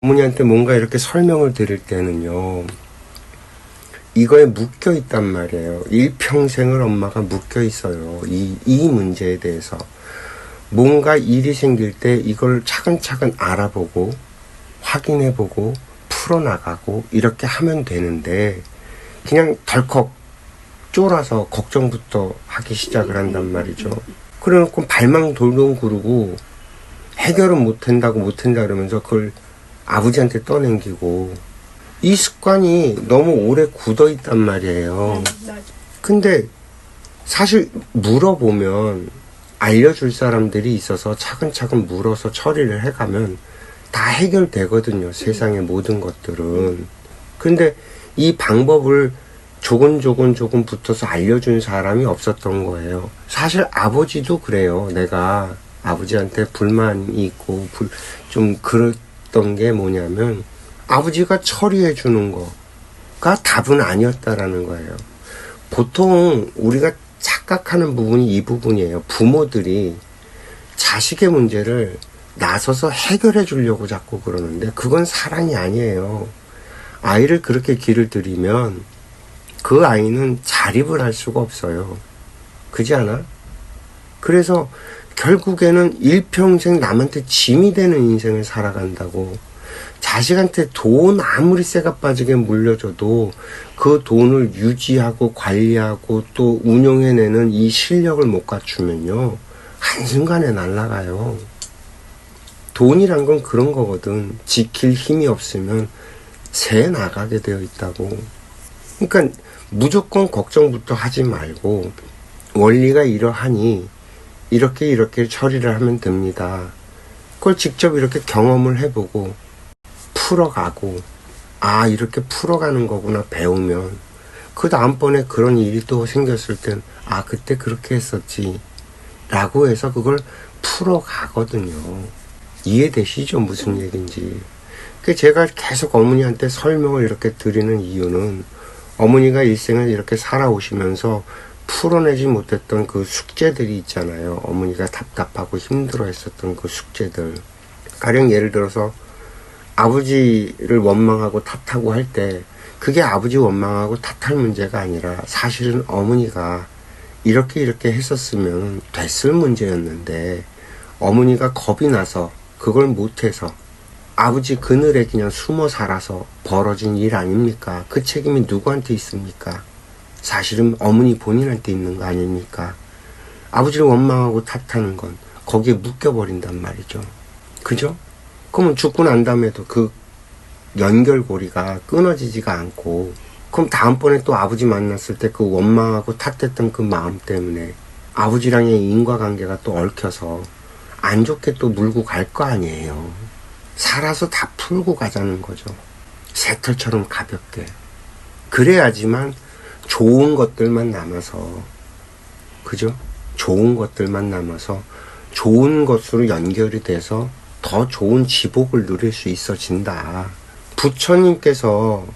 어머니한테 뭔가 이렇게 설명을 드릴 때는요, 이거에 묶여 있단 말이에요. 일평생을 엄마가 묶여 있어요. 이 문제에 대해서. 뭔가 일이 생길 때 이걸 차근차근 알아보고, 확인해보고, 풀어나가고, 이렇게 하면 되는데, 그냥 덜컥 쫄아서 걱정부터 하기 시작을 한단 말이죠. 그래 놓고 발망 돌동 구르고, 해결은 못한다 그러면서 그걸 아버지한테 떠넘기고, 이 습관이 너무 오래 굳어 있단 말이에요. 근데 사실 물어보면 알려줄 사람들이 있어서 차근차근 물어서 처리를 해가면 다 해결되거든요. 세상의 모든 것들은. 근데 이 방법을 조금 붙어서 알려준 사람이 없었던 거예요. 사실 아버지도 그래요. 내가 아버지한테 불만이 있고 좀 그랬던 게 뭐냐면, 아버지가 처리해 주는 거가 답은 아니었다라는 거예요. 보통 우리가 착각하는 부분이 이 부분이에요. 부모들이 자식의 문제를 나서서 해결해 주려고 자꾸 그러는데, 그건 사랑이 아니에요. 아이를 그렇게 길을 들이면 그 아이는 자립을 할 수가 없어요. 그지 않아? 그래서 결국에는 일평생 남한테 짐이 되는 인생을 살아간다고. 자식한테 돈 아무리 쇠가 빠지게 물려줘도 그 돈을 유지하고 관리하고 또 운용해내는 이 실력을 못 갖추면요, 한순간에 날아가요. 돈이란 건 그런 거거든. 지킬 힘이 없으면 새 나가게 되어 있다고. 그러니까 무조건 걱정부터 하지 말고, 원리가 이러하니 이렇게 처리를 하면 됩니다. 그걸 직접 이렇게 경험을 해보고 풀어가고, 아, 이렇게 풀어가는 거구나 배우면, 그 다음번에 그런 일이 또 생겼을 땐, 아, 그때 그렇게 했었지 라고 해서 그걸 풀어가거든요. 이해되시죠? 무슨 얘기인지. 제가 계속 어머니한테 설명을 이렇게 드리는 이유는, 어머니가 일생을 이렇게 살아오시면서 풀어내지 못했던 그 숙제들이 있잖아요. 어머니가 답답하고 힘들어 했었던 그 숙제들. 가령 예를 들어서 아버지를 원망하고 탓하고 할 때, 그게 아버지 원망하고 탓할 문제가 아니라 사실은 어머니가 이렇게 했었으면 됐을 문제였는데, 어머니가 겁이 나서 그걸 못해서 아버지 그늘에 그냥 숨어 살아서 벌어진 일 아닙니까? 그 책임이 누구한테 있습니까? 사실은 어머니 본인한테 있는 거 아닙니까? 아버지를 원망하고 탓하는 건 거기에 묶여버린단 말이죠. 그죠? 그러면 죽고 난 다음에도 그 연결고리가 끊어지지가 않고, 그럼 다음번에 또 아버지 만났을 때 그 원망하고 탓했던 그 마음 때문에 아버지랑의 인과관계가 또 얽혀서 안 좋게 또 물고 갈 거 아니에요. 살아서 다 풀고 가자는 거죠. 새털처럼 가볍게. 그래야지만 좋은 것들만 남아서, 그죠? 좋은 것들만 남아서 좋은 것으로 연결이 돼서 더 좋은 지복을 누릴 수 있어진다. 부처님께서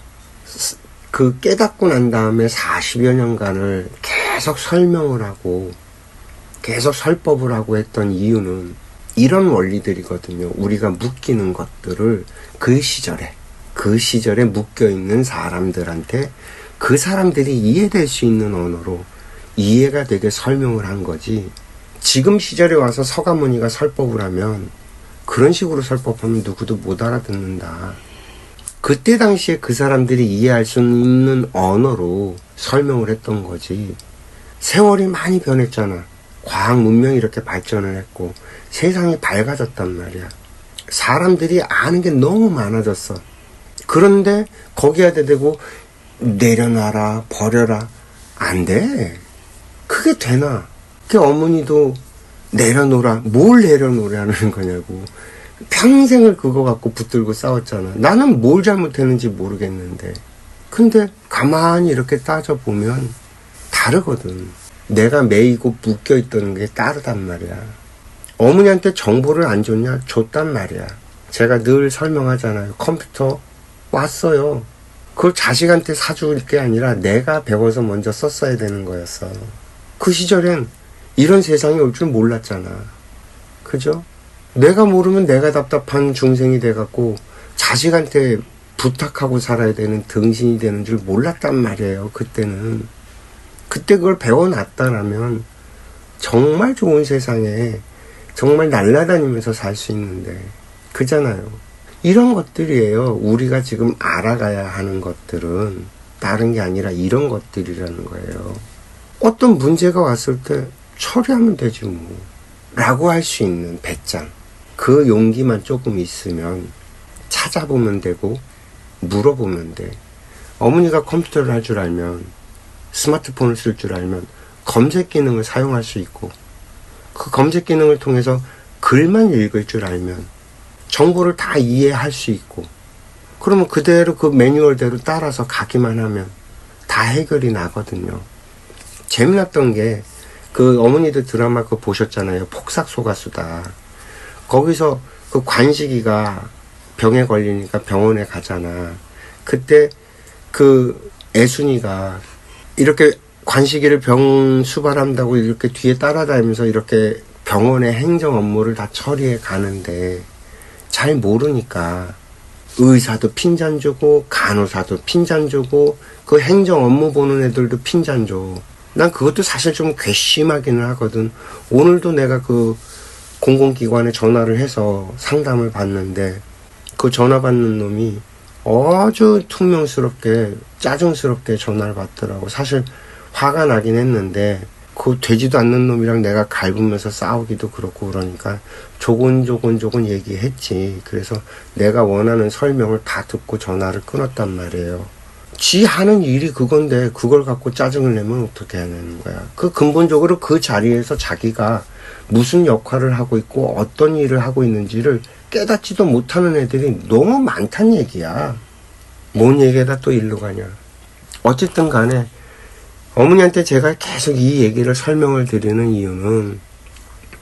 그 깨닫고 난 다음에 40여 년간을 계속 설명을 하고 계속 설법을 하고 했던 이유는 이런 원리들이거든요. 우리가 묶이는 것들을 그 시절에 묶여있는 사람들한테 그 사람들이 이해될 수 있는 언어로 이해가 되게 설명을 한 거지. 지금 시절에 와서 서가모니가 설법을 하면, 그런 식으로 설법하면 누구도 못 알아듣는다. 그때 당시에 그 사람들이 이해할 수 있는 언어로 설명을 했던 거지. 세월이 많이 변했잖아. 과학 문명이 이렇게 발전을 했고 세상이 밝아졌단 말이야. 사람들이 아는 게 너무 많아졌어. 그런데 거기에 대고 내려놔라, 버려라, 안 돼. 그게 되나? 그 어머니도 내려놓으라, 뭘 내려놓으라는 거냐고. 평생을 그거 갖고 붙들고 싸웠잖아. 나는 뭘 잘못했는지 모르겠는데. 근데 가만히 이렇게 따져보면 다르거든. 내가 매이고 묶여있던 게 다르단 말이야. 어머니한테 정보를 안 줬냐? 줬단 말이야. 제가 늘 설명하잖아요. 컴퓨터 왔어요. 그걸 자식한테 사줄 게 아니라 내가 배워서 먼저 썼어야 되는 거였어. 그 시절엔 이런 세상이 올 줄 몰랐잖아. 그죠? 내가 모르면 내가 답답한 중생이 돼갖고 자식한테 부탁하고 살아야 되는 등신이 되는 줄 몰랐단 말이에요. 그때는. 그때 그걸 배워놨다라면 정말 좋은 세상에 정말 날아다니면서 살 수 있는데, 그잖아요. 이런 것들이에요. 우리가 지금 알아가야 하는 것들은 다른 게 아니라 이런 것들이라는 거예요. 어떤 문제가 왔을 때 처리하면 되지 뭐 라고 할 수 있는 배짱, 그 용기만 조금 있으면 찾아보면 되고 물어보면 돼. 어머니가 컴퓨터를 할 줄 알면, 스마트폰을 쓸 줄 알면 검색 기능을 사용할 수 있고, 그 검색 기능을 통해서 글만 읽을 줄 알면 정보를 다 이해할 수 있고, 그러면 그대로 그 매뉴얼대로 따라서 가기만 하면 다 해결이 나거든요. 재미났던 게 그 어머니들 드라마 그거 보셨잖아요. 폭삭소가수다. 거기서 그 관식이가 병에 걸리니까 병원에 가잖아. 그때 그 애순이가 이렇게 관식이를 병 수발한다고 이렇게 뒤에 따라다니면서 이렇게 병원의 행정 업무를 다 처리해 가는데 잘 모르니까 의사도 핀잔 주고 간호사도 핀잔 주고 그 행정 업무 보는 애들도 핀잔 줘. 난 그것도 사실 좀 괘씸하기는 하거든. 오늘도 내가 그 공공기관에 전화를 해서 상담을 받는데 그 전화 받는 놈이 아주 퉁명스럽게 짜증스럽게 전화를 받더라고. 사실 화가 나긴 했는데 그 되지도 않는 놈이랑 내가 갈구면서 싸우기도 그렇고 그러니까 조곤조곤 얘기했지. 그래서 내가 원하는 설명을 다 듣고 전화를 끊었단 말이에요. 지 하는 일이 그건데 그걸 갖고 짜증을 내면 어떻게 하는 거야. 그 근본적으로 그 자리에서 자기가 무슨 역할을 하고 있고 어떤 일을 하고 있는지를 깨닫지도 못하는 애들이 너무 많단 얘기야. 뭔 얘기에다 또 일로 가냐. 어쨌든 간에 어머니한테 제가 계속 이 얘기를 설명을 드리는 이유는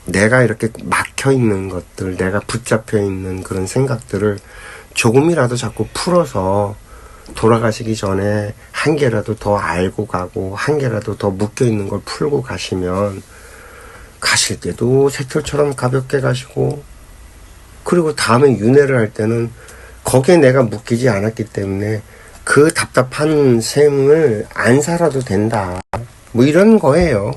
내가 이렇게 막혀있는 것들, 내가 붙잡혀있는 그런 생각들을 조금이라도 자꾸 풀어서 돌아가시기 전에 한 개라도 더 알고 가고 한 개라도 더 묶여있는 걸 풀고 가시면 가실 때도 새털처럼 가볍게 가시고, 그리고 다음에 윤회를 할 때는 거기에 내가 묶이지 않았기 때문에 그 답답한 셈을 안 살아도 된다. 뭐 이런 거예요.